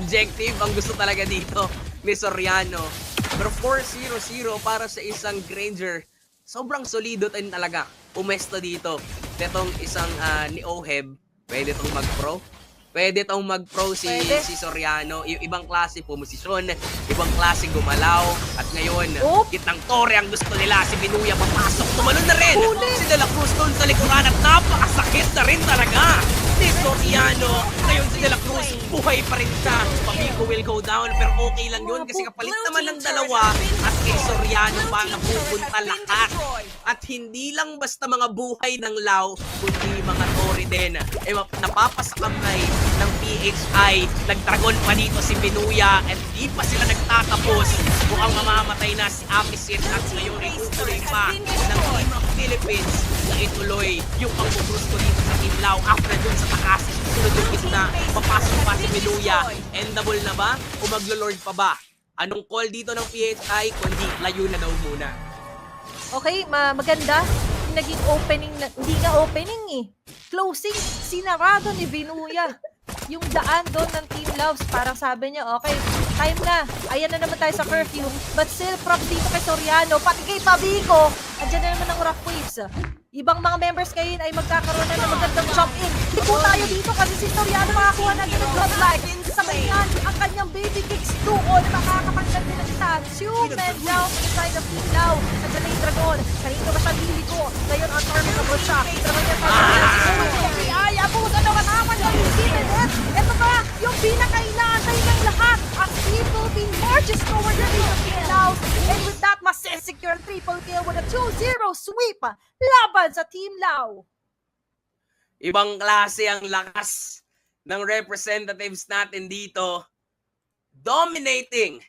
objective ang gusto talaga dito ni Soriano. Pero 4-0-0 para sa isang Granger. Sobrang solido din talaga. Pumesto dito. Itong isang ni Oheb. Pwede itong mag-pro. Pwede itong mag-pro si Soriano. Ibang klase posisyon. Ibang klase gumalaw. At ngayon, kitang tore ang gusto nila. Si Binuya papasok. Tumalon na rin. Si De La Cruz doon sa likuran. At napakasakit na rin talaga ni Soriano. Ngayon si De La Cruz, buhay pa rin siya. Pamigo will go down. Pero okay lang yun kasi kapalit naman ng dalawa. At kay Soriano pa napupunta lahat. At hindi lang basta mga buhay ng Lao, kundi mga Tori din. Napapasakamay ng PHI. Nagdragon pa dito si Binuya at di pa sila nagtatapos. Mukhang mamamatay na si Apisit at ngayon ay tutuloy pa ng Team of Philippines na ituloy yung pangbugusto dito sa Team Lao. After dun sa taas, sunod yung gitna, papasok pa si Binuya. Endable na ba? O maglo-lord pa ba? Anong call dito ng PHI? Kundi layo na daw muna. Okay, maganda. Naging opening, hindi nga opening eh. Closing, sinarado ni Binuya. Yung daan doon ng Team Loves, parang sabi niya, okay, time na. Ayan na naman tayo sa curfew. But still, props dito kay Soriano, pati kay Pabico. Andiyan na naman ang Rock Waves. Ibang mga members ngayon ay magkakaroon na ng magandang jump-in. Tipo tayo dito kasi si Soriano makakuha na din ng bloodline. Sabay yan, ang kanyang baby kicks doon, makakapanggal din ng statue. Men down inside of Team Lao. Nandiyan na yung dragon. Kanino ba siya liliko? Ngayon ang tormentable siya. Dragon niya pa rin. Ay, abuso na mataman ng Steven. Ito ba yung pinakainaantay ng lahat? Ang triple team marches toward the lead of Team Lao. And with that, masesecure triple kill with a 2-0 sweep laban sa Team Lao. Ibang klase ang lakas ng representatives natin dito. Dominating